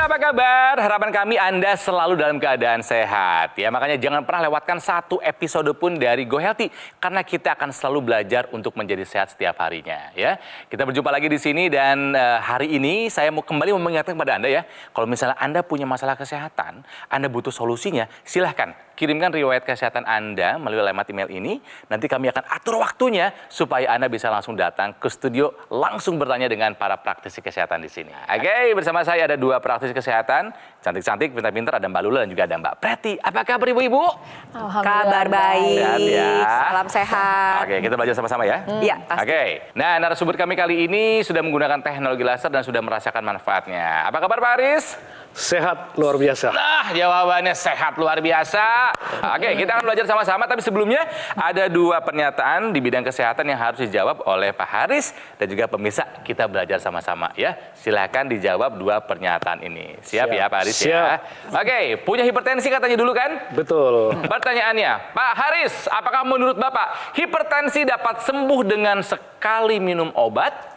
Pemirsa apa kabar? Harapan kami Anda selalu dalam keadaan sehat. Ya, makanya jangan pernah lewatkan satu episode pun dari Go Healthy karena kita akan selalu belajar untuk menjadi sehat setiap harinya. Ya, kita berjumpa lagi di sini dan hari ini saya mau kembali mengingatkan kepada Anda ya, kalau misalnya Anda punya masalah kesehatan, Anda butuh solusinya, silahkan kirimkan riwayat kesehatan Anda melalui alamat email ini. Nanti kami akan atur waktunya supaya Anda bisa langsung datang ke studio, langsung bertanya dengan para praktisi kesehatan di sini. Oke, bersama saya ada dua praktisi kesehatan, cantik-cantik, pintar-pintar, ada Mbak Lula dan juga ada Mbak Preti. Apa kabar Ibu-Ibu? Kabar baik. Sehat ya. Salam sehat. Oke, kita belajar sama-sama ya. Iya, pasti. Oke, nah narasumber kami kali ini sudah menggunakan teknologi laser dan sudah merasakan manfaatnya. Apa kabar Pak Haris? Sehat luar biasa. Nah, jawabannya sehat luar biasa. Oke, kita akan belajar sama-sama, tapi sebelumnya ada dua pernyataan di bidang kesehatan yang harus dijawab oleh Pak Haris dan juga pemirsa. Kita belajar sama-sama ya. Silakan dijawab dua pernyataan ini. Siap ya Pak Haris ya? Siap. Oke, punya hipertensi katanya dulu kan? Betul. Pertanyaannya, Pak Haris, apakah menurut Bapak hipertensi dapat sembuh dengan sekali minum obat?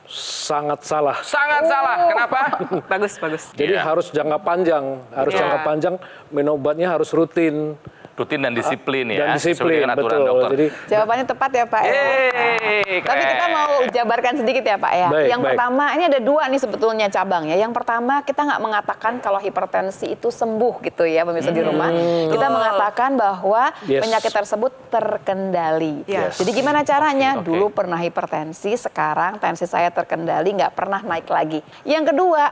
Sangat salah. Sangat salah. Kenapa? Bagus, bagus. Jadi Iya. harus jangka panjang. Harus Iya. jangka panjang, minum obatnya harus rutin. Rutin dan disiplin ya. Dan sesuai disiplin, dengan aturan betul. dokter. Jadi Jawabannya tepat ya Pak ya. Yeay, Tapi kita keren. mau jabarkan sedikit ya Pak ya. Baik, Yang baik. pertama, ini ada dua nih sebetulnya cabangnya. Yang pertama kita nggak mengatakan kalau hipertensi itu sembuh gitu ya pemirsa di rumah. Kita mengatakan bahwa Yes. penyakit tersebut terkendali. Yes. Jadi gimana caranya? Oke. Dulu pernah hipertensi, sekarang tensi saya terkendali, nggak pernah naik lagi. Yang kedua,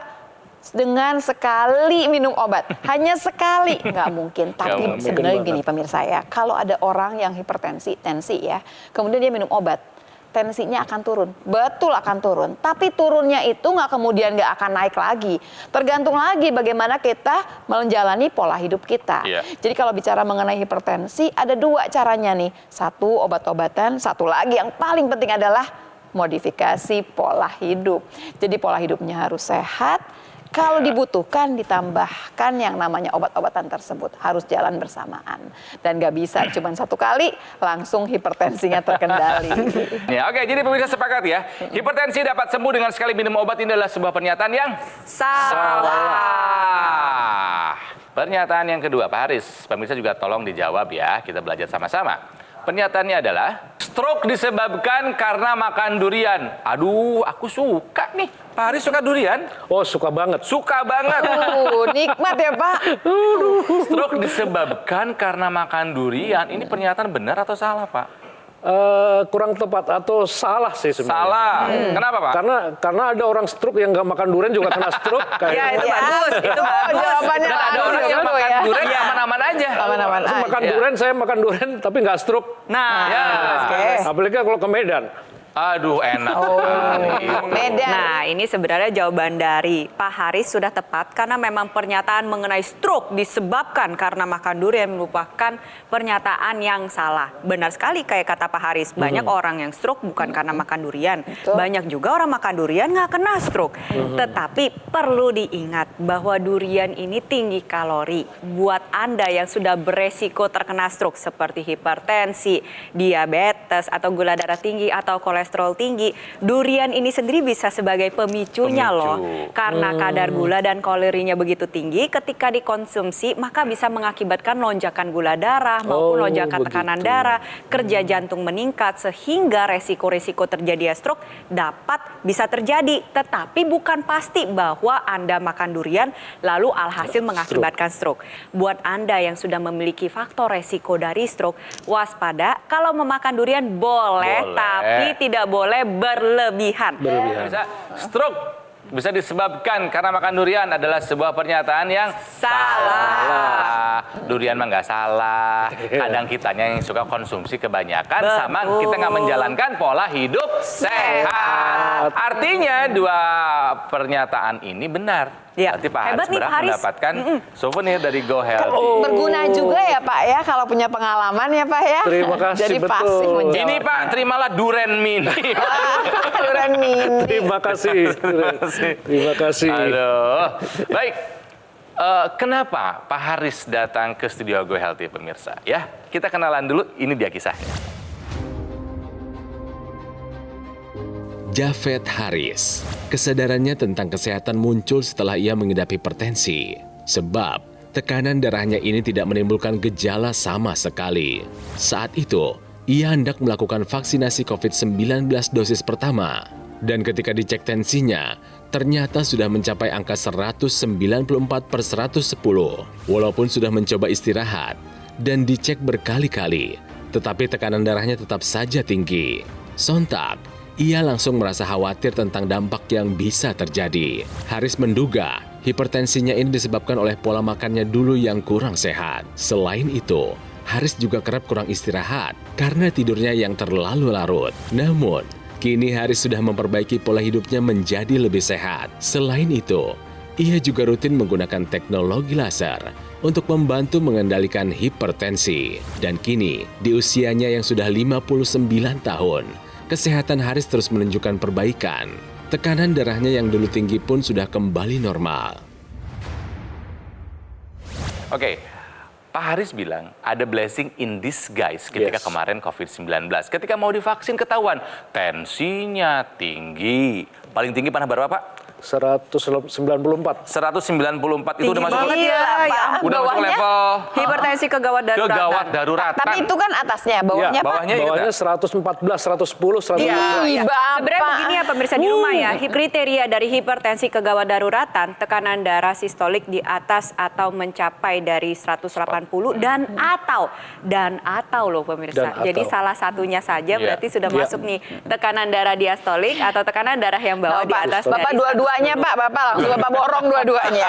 dengan sekali minum obat, hanya sekali, nggak mungkin. Tapi mungkin sebenarnya banget. gini pemirsa ya, kalau ada orang yang hipertensi, tensi ya, kemudian dia minum obat, tensinya akan turun, betul akan turun. Tapi turunnya itu nggak kemudian nggak akan naik lagi. Tergantung lagi bagaimana kita menjalani pola hidup kita. Iya. Jadi kalau bicara mengenai hipertensi, ada dua caranya nih. Satu obat-obatan, satu lagi yang paling penting adalah modifikasi pola hidup. Jadi pola hidupnya harus sehat. Kalau dibutuhkan ditambahkan yang namanya obat-obatan tersebut harus jalan bersamaan dan nggak bisa cuma satu kali langsung hipertensinya terkendali. Ya, oke, jadi pemirsa sepakat ya. Hipertensi dapat sembuh dengan sekali minum obat, ini adalah sebuah pernyataan yang salah. Pernyataan yang kedua, Pak Haris, pemirsa juga tolong dijawab ya. Kita belajar sama-sama. Pernyataannya adalah stroke disebabkan karena makan durian. Aduh, aku suka nih. Pak Haris suka durian? oh suka banget. Suka banget. Nikmat ya Pak. Stroke disebabkan karena makan durian. Ini pernyataan benar atau salah, Pak? Kurang tepat atau salah sih sebenarnya. Salah. Kenapa, Pak? Karena ada orang stroke yang nggak makan durian juga kena stroke. Iya, itu bagus, itu bagus. Jawabannya Dan ada orang yang makan durian aman-aman aja. Aman-aman aja. Makan Iya. durian, saya makan durian tapi nggak stroke. Nah, Ya. Oke. Apalagi kalau ke Medan. Aduh, enak sekali. Medan. Nah, ini sebenarnya jawaban dari Pak Haris sudah tepat karena memang pernyataan mengenai stroke disebabkan karena makan durian merupakan pernyataan yang salah. Benar sekali kayak kata Pak Haris, banyak orang yang stroke bukan karena makan durian. Betul. Banyak juga orang makan durian nggak kena stroke. Tetapi perlu diingat bahwa durian ini tinggi kalori. Buat Anda yang sudah beresiko terkena stroke seperti hipertensi, diabetes, atau gula darah tinggi, atau kolesterol tinggi, durian ini sendiri bisa sebagai pemicunya Pemicu. loh. Karena kadar gula dan kalorinya begitu tinggi, ketika dikonsumsi maka bisa mengakibatkan lonjakan gula darah maupun Oh, lonjakan tekanan begitu. darah, kerja jantung meningkat sehingga resiko-resiko terjadi stroke dapat bisa terjadi. Tetapi bukan pasti bahwa Anda makan durian lalu alhasil mengakibatkan stroke. Buat Anda yang sudah memiliki faktor resiko dari stroke, waspada kalau memakan durian boleh. Tapi tidak boleh berlebihan. Bisa stroke bisa disebabkan karena makan durian adalah sebuah pernyataan yang salah. Durian mah nggak salah. Kadang kitanya yang suka konsumsi kebanyakan sama kita nggak menjalankan pola hidup sehat. Artinya dua pernyataan ini benar. Ya. Berarti Pak Hebat Haris nih, berhak Pak Haris. mendapatkan souvenir dari Go Healthy. Berguna juga ya Pak ya kalau punya pengalaman ya Pak ya. Terima kasih, Jadi betul. pasti menjawab. Ini Pak, terimalah Duren Mini. Durian mini. Terima kasih. Terima kasih. Aduh. Baik. Kenapa Pak Haris datang ke studio Go Healthy pemirsa? Ya, kita kenalan dulu. Ini dia kisahnya. Javed Haris. Kesadarannya tentang kesehatan muncul setelah ia mengidap hipertensi. Sebab tekanan darahnya ini tidak menimbulkan gejala sama sekali. Saat itu, ia hendak melakukan vaksinasi COVID-19 dosis pertama. Dan ketika dicek tensinya, ternyata sudah mencapai angka 194/110. Walaupun sudah mencoba istirahat dan dicek berkali-kali, tetapi tekanan darahnya tetap saja tinggi. Sontak, ia langsung merasa khawatir tentang dampak yang bisa terjadi. Haris menduga hipertensinya ini disebabkan oleh pola makannya dulu yang kurang sehat. Selain itu, Haris juga kerap kurang istirahat karena tidurnya yang terlalu larut. Namun, kini Haris sudah memperbaiki pola hidupnya menjadi lebih sehat. Selain itu, ia juga rutin menggunakan teknologi laser untuk membantu mengendalikan hipertensi. Dan kini, di usianya yang sudah 59 tahun, kesehatan Haris terus menunjukkan perbaikan. Tekanan darahnya yang dulu tinggi pun sudah kembali normal. Oke, Pak Haris bilang ada blessing in disguise ketika Yes. kemarin COVID-19. Ketika mau divaksin ketahuan tensinya tinggi. Paling tinggi pernah berapa, Pak? 194. 194 itu udah masuk banget Iya, ya, Pak. ya. udah masuk Bawahnya? level Hipertensi kegawat daruratan. kegawat daruratan. Tapi itu kan atasnya, bawahnya Pak. bawahnya ingat Bawahnya nggak? 114, 110, 112. Ih, Bapak. Sebenarnya begini ya pemirsa di rumah ya, kriteria dari hipertensi kegawat daruratan, tekanan darah sistolik di atas atau mencapai dari 180 dan atau loh pemirsa. Dan atau. Jadi salah satunya saja Iya. berarti sudah Iya. masuk nih tekanan darah diastolik atau tekanan darah yang bawah di atas Bapak dari dua-duanya Pak, Bapak langsung Bapak borong dua-duanya.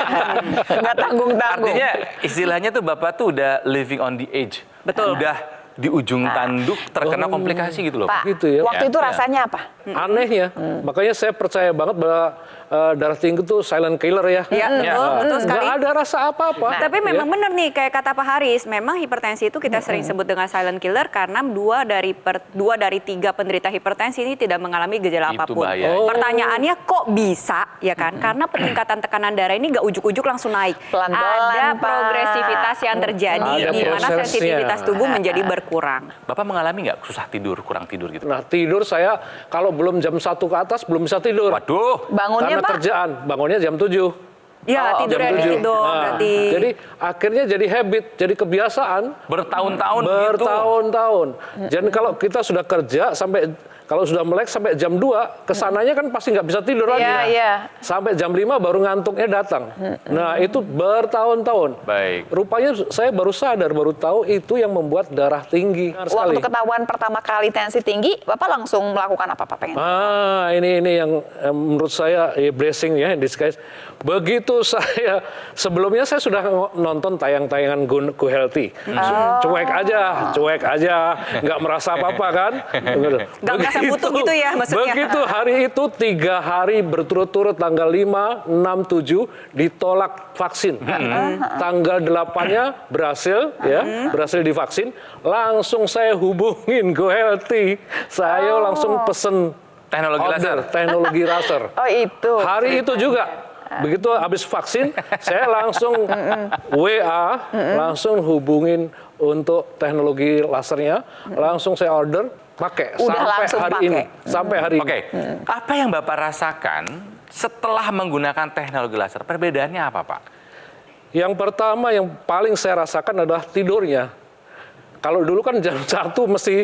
Nggak tanggung-tanggung. Artinya istilahnya tuh Bapak tuh udah living on the edge. Betul. Udah di ujung tanduk terkena komplikasi gitu loh. Pak, Gitu ya. waktu itu Ya. rasanya apa? Anehnya, makanya saya percaya banget bahwa darah tinggi itu silent killer ya. Iya, betul sekali. Nggak ada rasa apa-apa. Tapi memang Ya. benar nih kayak kata Pak Haris, memang hipertensi itu kita sering sebut dengan silent killer karena dua dari tiga penderita hipertensi ini tidak mengalami gejala Itu apapun. bahaya. Oh. Pertanyaannya kok bisa ya kan? Karena peningkatan tekanan darah ini gak ujuk-ujuk langsung naik. Pelan-pelan, Ada Pak. progresivitas yang terjadi Ada di mana prosesnya. sensitivitas tubuh menjadi berkurang. Bapak mengalami nggak susah tidur, kurang tidur gitu? Nah, tidur saya kalau belum jam 1 ke atas belum bisa tidur. Waduh. Bangunnya Karena Pak? kerjaan, bangunnya jam 7. Ya, tidurnya Jam 7. dikit dong Nah, berarti. Jadi akhirnya jadi habit, jadi kebiasaan. Bertahun-tahun gitu. Bertahun-tahun. Jadi kalau kita sudah kerja kalau sudah melek sampai jam 2, kesananya kan pasti nggak bisa tidur lagi. Iya, iya. Sampai jam 5 baru ngantuknya datang. Nah, itu bertahun-tahun. Baik. Rupanya saya baru sadar, baru tahu itu yang membuat darah tinggi. Benar sekali. Waktu ketahuan pertama kali tensi tinggi, Bapak langsung melakukan apa Pak pengen? Ini yang menurut saya blessing ya in disguise. Begitu saya sebelumnya saya sudah nonton tayang-tayangan Go Healthy. Cuek aja, nggak merasa apa-apa kan? Nggak merasa butuh gitu ya maksudnya. Begitu hari itu 3 hari berturut-turut tanggal 5, 6, 7 ditolak vaksin. Tanggal 8-nya berhasil divaksin. Langsung saya hubungin Go Healthy. Saya langsung pesen Teknologi laser. teknologi laser. Oh itu. Hari itu juga. Begitu habis vaksin, saya langsung WA, langsung hubungin untuk teknologi lasernya, langsung saya order, pakai Udah sampai langsung hari pakai. ini. Sampai hari Oke, ini. apa yang Bapak rasakan setelah menggunakan teknologi laser? Perbedaannya apa, Pak? Yang pertama yang paling saya rasakan adalah tidurnya. Kalau dulu kan jam 1 mesti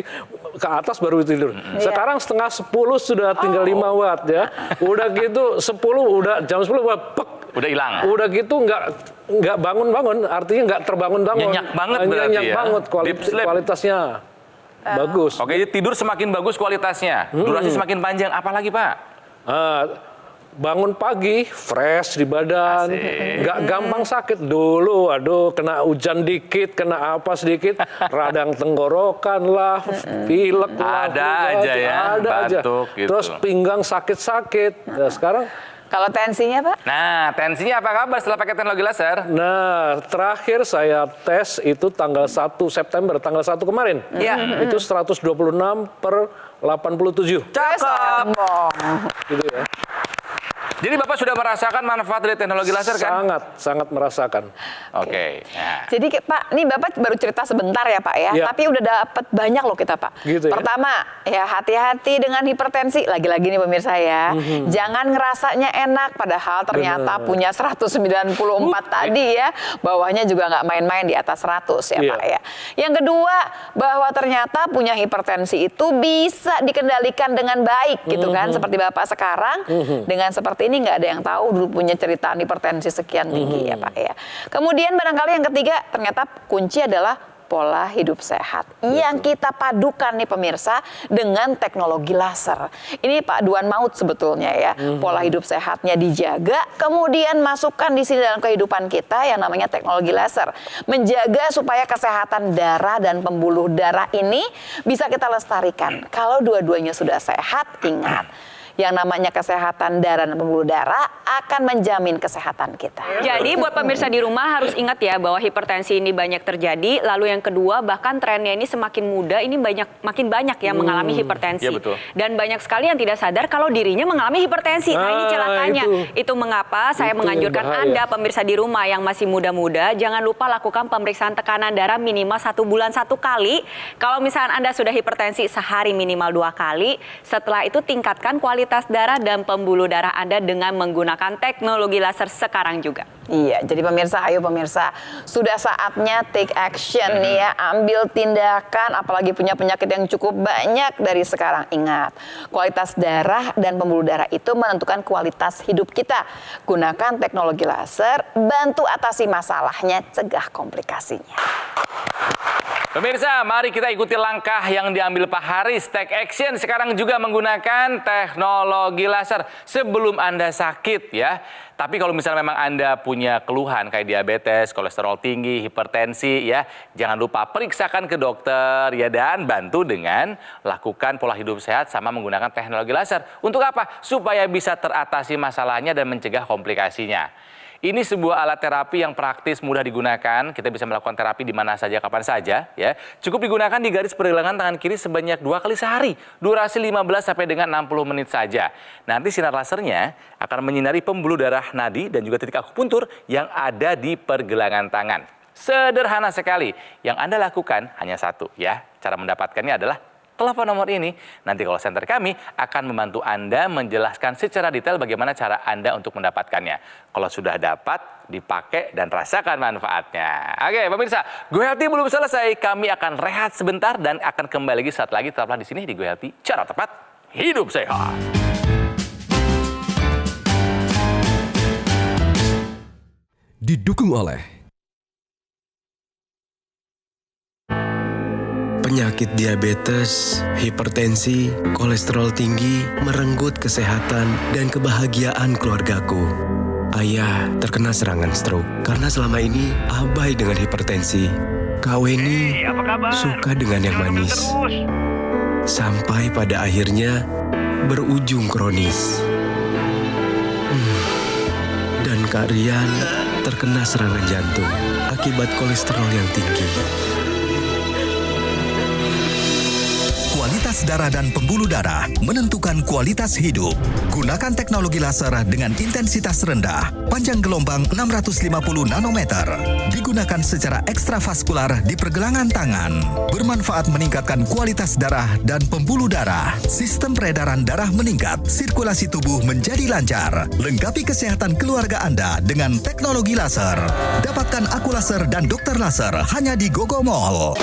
ke atas baru tidur. Sekarang setengah 10 sudah tinggal 5 watt ya. Udah gitu 10 udah jam 10 pek. Udah hilang. Udah gitu nggak bangun-bangun, artinya nggak terbangun-bangun. Nyenyak banget berarti Nyenyak ya. banget Deep sleep. kualitasnya. Bagus. Oke, jadi tidur semakin bagus kualitasnya, durasi semakin panjang. Apalagi, Pak? Bangun pagi, fresh di badan, Asik. nggak gampang sakit. Dulu, aduh, kena hujan dikit, kena apa sedikit, radang tenggorokan lah, pilek lah. Ada aja ya, ada aja. batuk gitu. Terus pinggang sakit-sakit. Nah, sekarang, Kalau tensinya Pak? Nah, tensinya apa kabar setelah pakai teknologi laser? terakhir saya tes itu tanggal 1 September, tanggal 1 kemarin. Iya. Itu 126/87. Cakep. Sombong. Gitu ya. Jadi Bapak sudah merasakan manfaat dari teknologi laser kan? Sangat merasakan. Oke. Nah. Jadi Pak, ini Bapak baru cerita sebentar ya Pak ya, Ya. tapi udah dapat banyak loh kita Pak. Gitu ya. Pertama, ya hati-hati dengan hipertensi. Lagi-lagi nih pemirsa ya, jangan ngerasanya enak padahal ternyata Bener. punya 194 tadi ya, bawahnya juga nggak main-main di atas 100 ya Iya. Pak ya. Yang kedua, bahwa ternyata punya hipertensi itu bisa dikendalikan dengan baik gitu kan, seperti Bapak sekarang dengan seperti ini nggak ada yang tahu dulu punya cerita hipertensi sekian tinggi ya Pak ya. Kemudian barangkali yang ketiga ternyata kunci adalah pola hidup sehat yang kita padukan nih pemirsa dengan teknologi laser. Ini paduan maut sebetulnya ya. Pola hidup sehatnya dijaga, kemudian masukkan di sini dalam kehidupan kita yang namanya teknologi laser. Menjaga supaya kesehatan darah dan pembuluh darah ini bisa kita lestarikan. Kalau dua-duanya sudah sehat, ingat, yang namanya kesehatan darah dan pembuluh darah akan menjamin kesehatan kita. Jadi buat pemirsa di rumah harus ingat ya bahwa hipertensi ini banyak terjadi. Lalu yang kedua bahkan trennya ini semakin muda ini makin banyak yang mengalami hipertensi. Iya, betul. Dan banyak sekali yang tidak sadar kalau dirinya mengalami hipertensi. Nah ini celakanya. Itu mengapa saya Itu menganjurkan bahaya. Anda pemirsa di rumah yang masih muda-muda jangan lupa lakukan pemeriksaan tekanan darah minimal 1 bulan 1 kali. Kalau misalnya Anda sudah hipertensi sehari minimal 2 kali. Setelah itu tingkatkan kualitas darah dan pembuluh darah Anda dengan menggunakan teknologi laser sekarang juga. Iya, jadi pemirsa, ayo pemirsa, sudah saatnya take action nih ya, ambil tindakan, apalagi punya penyakit yang cukup banyak dari sekarang. Ingat, kualitas darah dan pembuluh darah itu menentukan kualitas hidup kita. Gunakan teknologi laser, bantu atasi masalahnya, cegah komplikasinya. Pemirsa, mari kita ikuti langkah yang diambil Pak Haris. Take action sekarang juga menggunakan teknologi laser sebelum Anda sakit ya. Tapi kalau misalnya memang Anda punya keluhan kayak diabetes, kolesterol tinggi, hipertensi ya, jangan lupa periksakan ke dokter ya dan bantu dengan lakukan pola hidup sehat sama menggunakan teknologi laser. Untuk apa? Supaya bisa teratasi masalahnya dan mencegah komplikasinya. Ini sebuah alat terapi yang praktis, mudah digunakan. Kita bisa melakukan terapi di mana saja, kapan saja. Ya. Cukup digunakan di garis pergelangan tangan kiri sebanyak 2 kali sehari. Durasi 15 sampai dengan 60 menit saja. Nanti sinar lasernya akan menyinari pembuluh darah nadi dan juga titik akupuntur yang ada di pergelangan tangan. Sederhana sekali. Yang Anda lakukan hanya satu ya. Cara mendapatkannya adalah telepon nomor ini. Nanti call center kami akan membantu Anda menjelaskan secara detail bagaimana cara Anda untuk mendapatkannya. Kalau sudah dapat, dipakai dan rasakan manfaatnya. Oke, pemirsa, Go Healthy belum selesai. Kami akan rehat sebentar dan akan kembali lagi saat lagi. Tetaplah di sini di Go Healthy. Cara tepat, hidup sehat. Didukung oleh penyakit diabetes, hipertensi, kolesterol tinggi, merenggut kesehatan dan kebahagiaan keluargaku. Ayah terkena serangan stroke karena selama ini abai dengan hipertensi. Kak Weni suka dengan yang manis. Sampai pada akhirnya berujung kronis. Dan Kak Rian terkena serangan jantung akibat kolesterol yang tinggi. Kualitas darah dan pembuluh darah menentukan kualitas hidup. Gunakan teknologi laser dengan intensitas rendah, panjang gelombang 650 nanometer. Digunakan secara ekstravaskular di pergelangan tangan. Bermanfaat meningkatkan kualitas darah dan pembuluh darah. Sistem peredaran darah meningkat, sirkulasi tubuh menjadi lancar. Lengkapi kesehatan keluarga Anda dengan teknologi laser. Dapatkan aku laser dan dokter laser hanya di Gogo Mall.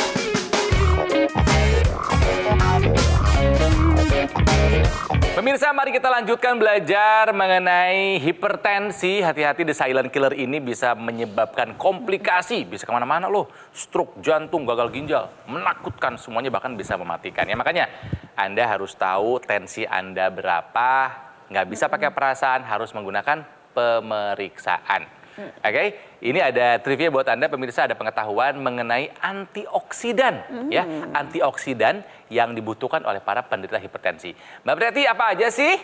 Pemirsa, mari kita lanjutkan belajar mengenai hipertensi. Hati-hati, the silent killer ini bisa menyebabkan komplikasi. Bisa kemana-mana loh. Stroke, jantung, gagal ginjal. Menakutkan, semuanya bahkan bisa mematikan. Ya, makanya Anda harus tahu tensi Anda berapa. Nggak bisa pakai perasaan, harus menggunakan pemeriksaan. Oke, ini ada trivia buat Anda pemirsa, ada pengetahuan mengenai antioksidan. Ya, antioksidan yang dibutuhkan oleh para penderita hipertensi. Mbak Preti, apa aja sih?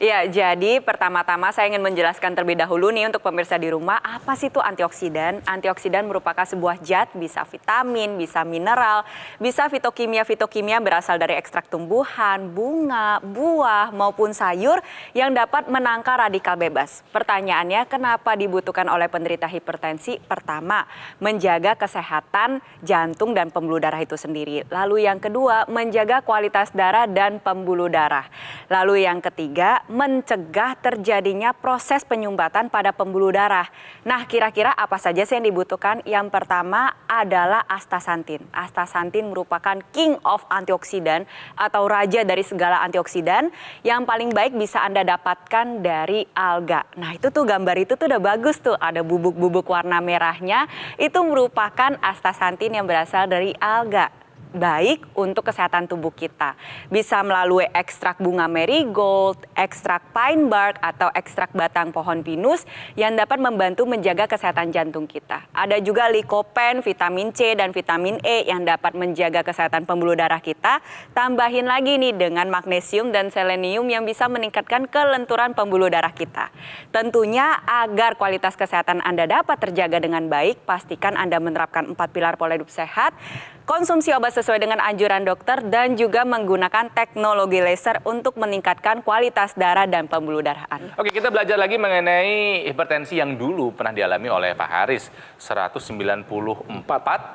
Ya, jadi pertama-tama saya ingin menjelaskan terlebih dahulu nih untuk pemirsa di rumah, apa sih itu antioksidan? Antioksidan merupakan sebuah zat, bisa vitamin, bisa mineral, bisa fitokimia berasal dari ekstrak tumbuhan, bunga, buah, maupun sayur yang dapat menangkal radikal bebas. Pertanyaannya, kenapa dibutuhkan oleh penderita hipertensi? Pertama, menjaga kesehatan jantung dan pembuluh darah itu sendiri. Lalu yang kedua, menjaga kualitas darah dan pembuluh darah. Lalu yang ketiga, mencegah terjadinya proses penyumbatan pada pembuluh darah. Nah, kira-kira apa saja sih yang dibutuhkan? Yang pertama adalah astaxanthin. Astaxanthin merupakan king of antioksidan atau raja dari segala antioksidan yang paling baik bisa Anda dapatkan dari alga. Nah, itu tuh gambar itu tuh udah bagus tuh. Ada bubuk-bubuk warna merahnya. Itu merupakan astaxanthin yang berasal dari alga. Baik untuk kesehatan tubuh kita. Bisa melalui ekstrak bunga marigold, ekstrak pine bark, atau ekstrak batang pohon pinus yang dapat membantu menjaga kesehatan jantung kita. Ada juga lycopene, vitamin C, dan vitamin E yang dapat menjaga kesehatan pembuluh darah kita. Tambahin lagi nih dengan magnesium dan selenium yang bisa meningkatkan kelenturan pembuluh darah kita. Tentunya agar kualitas kesehatan Anda dapat terjaga dengan baik, pastikan Anda menerapkan 4 pilar pola hidup sehat, konsumsi obat sesuai dengan anjuran dokter, dan juga menggunakan teknologi laser untuk meningkatkan kualitas darah dan pembuluh darah Anda. Oke, kita belajar lagi mengenai hipertensi yang dulu pernah dialami oleh Pak Haris. 194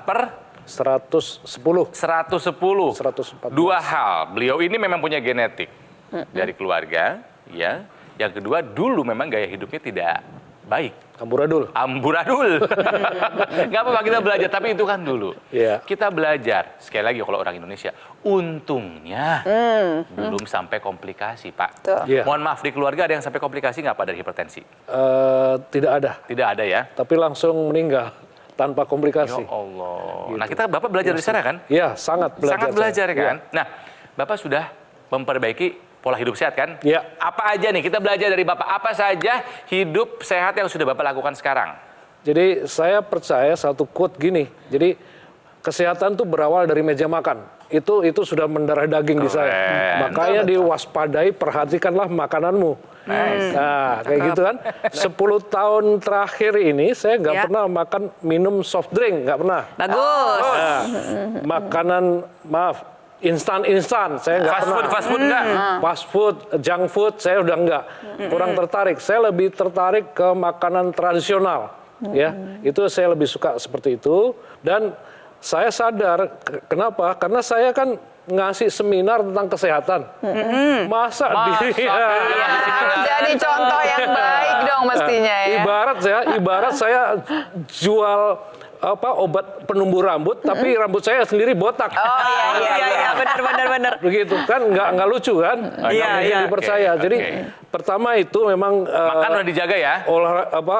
per 110. 110. 114. Dua hal, beliau ini memang punya genetik dari keluarga, ya. Yang kedua, dulu memang gaya hidupnya tidak baik. Amburadul. Nggak apa-apa kita belajar, tapi itu kan dulu. Iya. Kita belajar, sekali lagi kalau orang Indonesia, untungnya belum sampai komplikasi, Pak. Iya. Mohon maaf, di keluarga ada yang sampai komplikasi nggak Pak dari hipertensi? Tidak ada, Tidak ada ya? tapi langsung meninggal tanpa Ya komplikasi. Allah. Nah, kita Bapak belajar di sana kan? Ya, sangat belajar. Sangat belajar saya. kan? Nah, Bapak sudah memperbaiki pola hidup sehat kan? Iya. Apa aja nih, kita belajar dari Bapak, apa saja hidup sehat yang sudah Bapak lakukan sekarang? Jadi saya percaya satu quote gini. Jadi kesehatan tuh berawal dari meja makan. Itu sudah mendarah daging di saya. Makanya diwaspadai, perhatikanlah makananmu. Nah, kayak gitu kan. 10 tahun terakhir ini saya nggak Ya. pernah minum soft drink, nggak pernah. Bagus. Nah, makanan, instan, saya nggak pernah. Fast food enggak? Fast food, junk food, saya udah enggak. Kurang tertarik. Saya lebih tertarik ke makanan tradisional. Ya, itu saya lebih suka seperti itu. Dan saya sadar, kenapa? Karena saya kan ngasih seminar tentang kesehatan. Masa Jadi contoh yang baik dong mestinya ya. Ibarat saya jual obat penumbuh rambut, tapi rambut saya sendiri botak. Oh iya. benar. Begitu kan, nggak lucu kan? Nggak mungkin dipercaya. Jadi pertama itu memang Makan udah dijaga ya?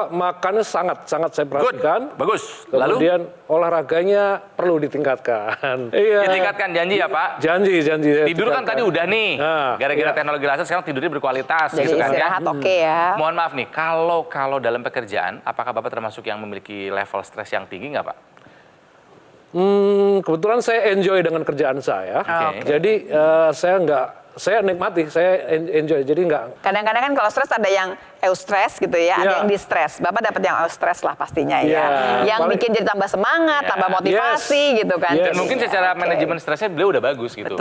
makannya sangat saya perhatikan. Bagus. Lalu? Kemudian olahraganya perlu ditingkatkan. Iya. Ditingkatkan, janji ya Pak? Janji. Tidur kan tadi udah nih. Nah, Gara-gara iya. teknologi laser sekarang tidurnya berkualitas. Jadi gitu kan, istirahat oke ya. Mohon maaf nih, kalau dalam pekerjaan, apakah Bapak termasuk yang memiliki level stres yang tinggi nggak Pak? Kebetulan saya enjoy dengan kerjaan saya. Oke. Jadi saya nikmati, saya enjoy. Jadi nggak. Kadang-kadang kan kalau stres ada yang eustress gitu ya, ada Ya. yang distress. Bapak dapat yang eustress lah pastinya ya. Ya, Yang paling- bikin jadi tambah semangat, Ya. tambah motivasi gitu kan. Yes. Dan mungkin secara Oke. manajemen stresnya beliau udah bagus gitu.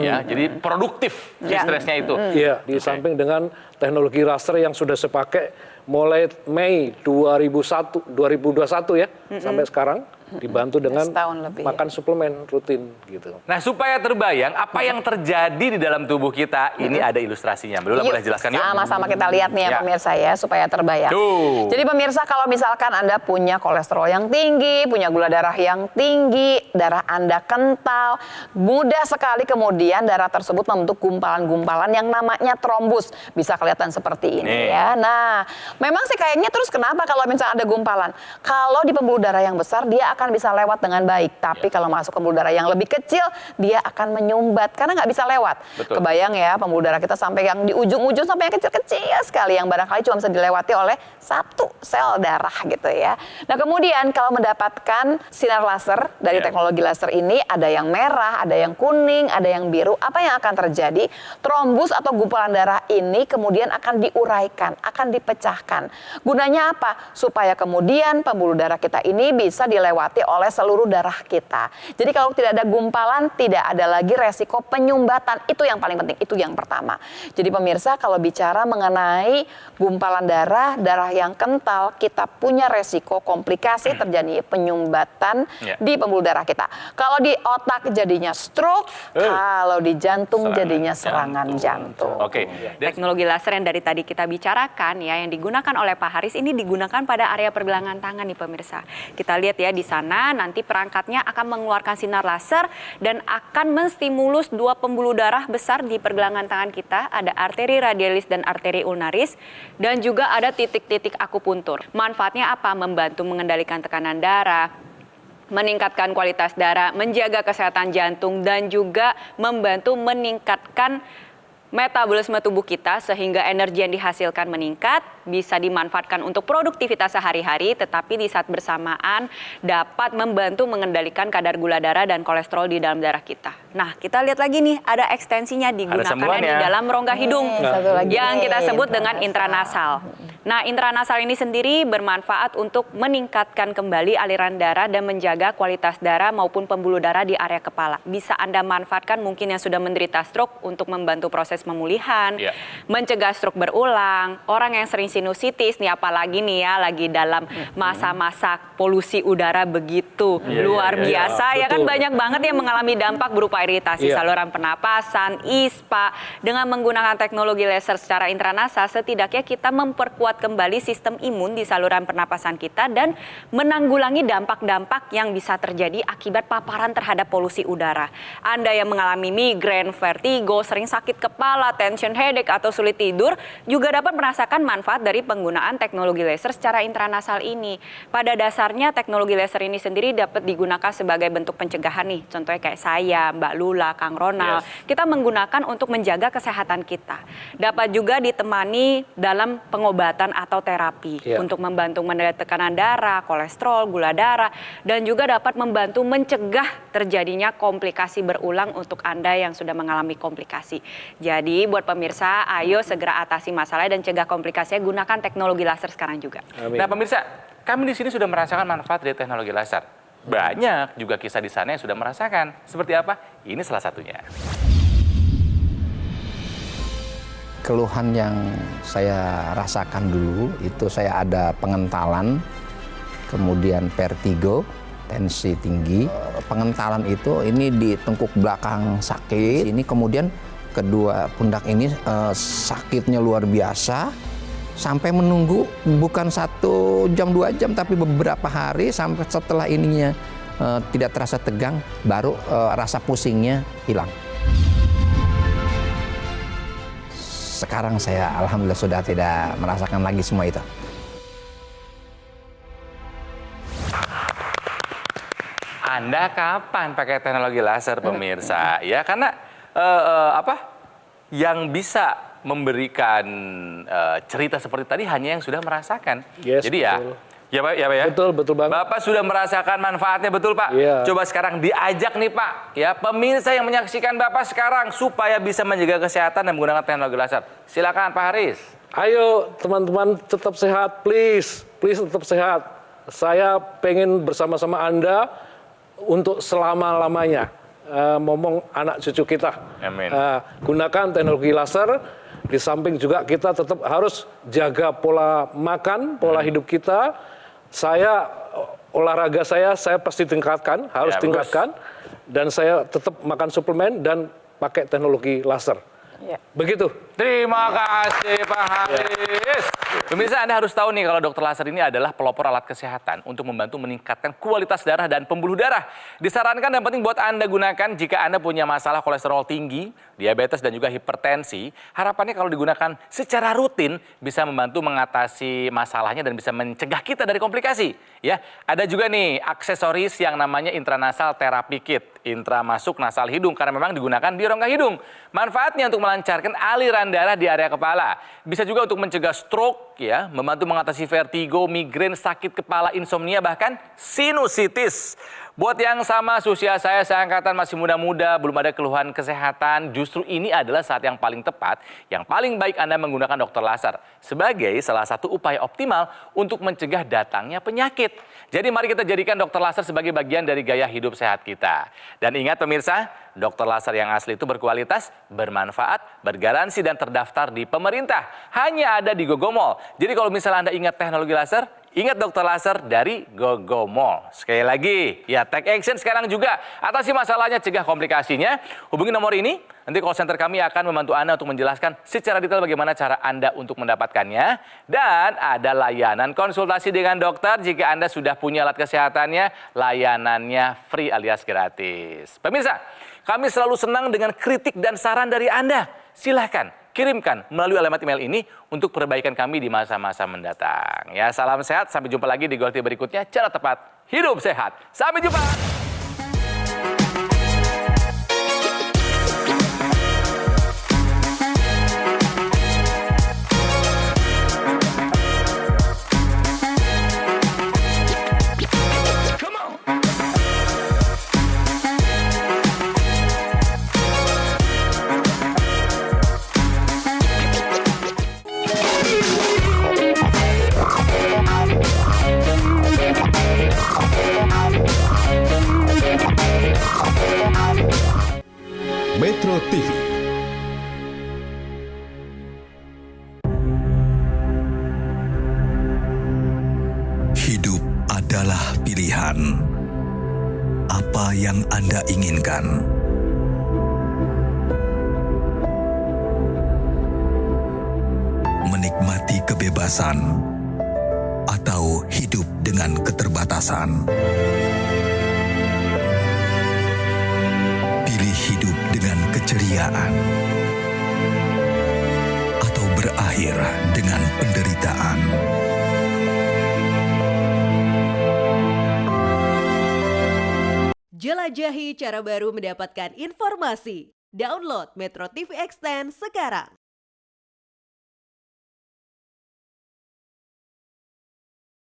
Ya, jadi produktif si Ya. stresnya itu. Iya, di samping dengan teknologi laser yang sudah saya pakai mulai Mei 2021 ya, sampai sekarang dibantu dengan Setahun lebih, makan suplemen rutin gitu. Nah, supaya terbayang apa yang terjadi di dalam tubuh kita, ini ada ilustrasinya. Belum Yuk, boleh jelaskan yuk. sama-sama kita lihat nih ya Ya. pemirsa ya, supaya terbayang. Tuh. Jadi pemirsa, kalau misalkan Anda punya kolesterol yang tinggi, punya gula darah yang tinggi, darah Anda kental, mudah sekali kemudian darah tersebut membentuk gumpalan-gumpalan yang namanya trombus. Bisa kelihatan seperti ini Nih. ya. Nah, memang sih kayaknya terus kenapa kalau misalnya ada gumpalan? Kalau di pembuluh darah yang besar, dia akan bisa lewat dengan baik. Tapi kalau masuk ke pembuluh darah yang lebih kecil, dia akan menyumbat karena nggak bisa lewat. Betul. Kebayang ya, pembuluh darah kita sampai yang di ujung-ujung sampai yang kecil-kecil sekali, yang barangkali barangkali cuma bisa dilewati oleh satu sel darah gitu ya. Nah kemudian kalau mendapatkan sinar laser dari teknologi laser ini, ada yang merah, ada yang kuning, ada yang biru, apa yang akan terjadi? Trombus atau gumpalan darah ini kemudian akan diuraikan, akan dipecahkan. Gunanya apa? Supaya kemudian pembuluh darah kita ini bisa dilewati oleh seluruh darah kita. Jadi kalau tidak ada gumpalan, tidak ada lagi resiko penyumbatan. Itu yang paling penting, itu yang pertama. Jadi pemirsa, kalau bicara mengenai gumpalan darah, darah yang kental, kita punya resiko komplikasi terjadi penyumbatan di pembuluh darah kita. Kalau di otak jadinya stroke, kalau di jantung jadinya serangan jantung. Oke. Teknologi laser yang dari tadi kita bicarakan ya, yang digunakan oleh Pak Haris ini digunakan pada area pergelangan tangan nih pemirsa. Kita lihat ya di sana nanti perangkatnya akan mengeluarkan sinar laser dan akan menstimulus dua pembuluh darah besar di pergelangan tangan kita. Ada arteri radialis dan arteri ulnaris dan juga ada titik-titik akupuntur. Manfaatnya apa? Membantu mengendalikan tekanan darah, meningkatkan kualitas darah, menjaga kesehatan jantung dan juga membantu meningkatkan metabolisme tubuh kita sehingga energi yang dihasilkan meningkat, bisa dimanfaatkan untuk produktivitas sehari-hari, tetapi di saat bersamaan dapat membantu mengendalikan kadar gula darah dan kolesterol di dalam darah kita. Nah, kita lihat lagi nih, ada ekstensinya digunakannya di dalam rongga hidung yang kita sebut dengan intranasal. Nah, intranasal ini sendiri bermanfaat untuk meningkatkan kembali aliran darah dan menjaga kualitas darah maupun pembuluh darah di area kepala. Bisa Anda manfaatkan mungkin yang sudah menderita stroke untuk membantu proses pemulihan, mencegah stroke berulang, orang yang sering sinusitis nih, apalagi nih ya lagi dalam masa-masa polusi udara begitu luar biasa ya kan, banyak banget yang mengalami dampak berupa iritasi saluran pernapasan, ISPA. Dengan menggunakan teknologi laser secara intranasal, setidaknya kita memperkuat kembali sistem imun di saluran pernapasan kita dan menanggulangi dampak-dampak yang bisa terjadi akibat paparan terhadap polusi udara. Anda yang mengalami migrain, vertigo, sering sakit kepala, tension headache atau sulit tidur juga dapat merasakan manfaat dari penggunaan teknologi laser secara intranasal ini. Pada dasarnya teknologi laser ini sendiri dapat digunakan sebagai bentuk pencegahan nih. Contohnya kayak saya, Mbak Lula, Kang Ronald. Kita menggunakan untuk menjaga kesehatan kita. Dapat juga ditemani dalam pengobatan atau terapi untuk membantu menurunkan tekanan darah, kolesterol, gula darah, dan juga dapat membantu mencegah terjadinya komplikasi berulang untuk Anda yang sudah mengalami komplikasi. Jadi buat pemirsa, ayo segera atasi masalah dan cegah komplikasinya, gunakan teknologi laser sekarang juga. Amin. Nah pemirsa, kami di sini sudah merasakan manfaat dari teknologi laser. Banyak juga kisah di sana yang sudah merasakan. Seperti apa? Ini salah satunya. Keluhan yang saya rasakan dulu itu saya ada pengentalan, kemudian vertigo, tensi tinggi. Pengentalan itu ini di tengkuk belakang sakit, ini kemudian kedua pundak ini sakitnya luar biasa, sampai menunggu bukan 1 jam 2 jam tapi beberapa hari, sampai setelah ininya tidak terasa tegang, baru rasa pusingnya hilang. Sekarang saya alhamdulillah sudah tidak merasakan lagi semua itu. Anda kapan pakai teknologi laser pemirsa? Ya karena yang bisa memberikan cerita seperti tadi hanya yang sudah merasakan. Jadi betul. Ya Pak ya. Betul banget. Bapak sudah merasakan manfaatnya, betul Pak? Coba sekarang diajak nih Pak, ya pemirsa yang menyaksikan Bapak sekarang supaya bisa menjaga kesehatan dan menggunakan teknologi laser. Silakan Pak Haris. Ayo teman-teman tetap sehat, please tetap sehat. Saya pengen bersama-sama Anda untuk selama-lamanya. Ngomong anak cucu kita. Amin. Gunakan teknologi laser. Di samping juga kita tetap harus jaga pola makan, pola hidup kita. Olahraga saya pasti tingkatkan, harus tingkatkan. Dan saya tetap makan suplemen dan pakai teknologi laser. Begitu. Terima kasih Pak Haris. Pemirsa, Anda harus tahu nih kalau dokter laser ini adalah pelopor alat kesehatan untuk membantu meningkatkan kualitas darah dan pembuluh darah. Disarankan dan penting buat Anda gunakan jika Anda punya masalah kolesterol tinggi, diabetes dan juga hipertensi. Harapannya kalau digunakan secara rutin bisa membantu mengatasi masalahnya dan bisa mencegah kita dari komplikasi. Ya, ada juga nih aksesoris yang namanya intranasal therapy kit. Intra masuk nasal hidung karena memang digunakan di rongga hidung. Manfaatnya untuk melancarkan aliran tekanan darah di area kepala. Bisa juga untuk mencegah stroke, ya, membantu mengatasi vertigo, migrain, sakit kepala, insomnia, bahkan sinusitis. Buat yang sama usia saya angkatan masih muda-muda, belum ada keluhan kesehatan, justru ini adalah saat yang paling tepat, yang paling baik Anda menggunakan dokter laser sebagai salah satu upaya optimal untuk mencegah datangnya penyakit. Jadi mari kita jadikan dokter laser sebagai bagian dari gaya hidup sehat kita. Dan ingat pemirsa, dokter laser yang asli itu berkualitas, bermanfaat, bergaransi dan terdaftar di pemerintah. Hanya ada di Gogomall. Jadi kalau misalnya Anda ingat teknologi laser, ingat dokter laser dari Gogomall. Sekali lagi, ya take action sekarang juga. Atasi masalahnya, cegah komplikasinya. Hubungi nomor ini, nanti call center kami akan membantu Anda untuk menjelaskan secara detail bagaimana cara Anda untuk mendapatkannya. Dan ada layanan konsultasi dengan dokter jika Anda sudah punya alat kesehatannya, layanannya free alias gratis. Pemirsa, kami selalu senang dengan kritik dan saran dari Anda. Silahkan kirimkan melalui alamat email ini untuk perbaikan kami di masa-masa mendatang. Ya, salam sehat, sampai jumpa lagi di Goalti berikutnya. Cara tepat, hidup sehat. Sampai jumpa. Metro TV. Hidup adalah pilihan. Apa yang Anda inginkan? Menikmati kebebasan atau hidup dengan keterbatasan? Pilih hidup dengan keceriaan atau berakhir dengan penderitaan. Jelajahi cara baru mendapatkan informasi. Download Metro TV Extend sekarang.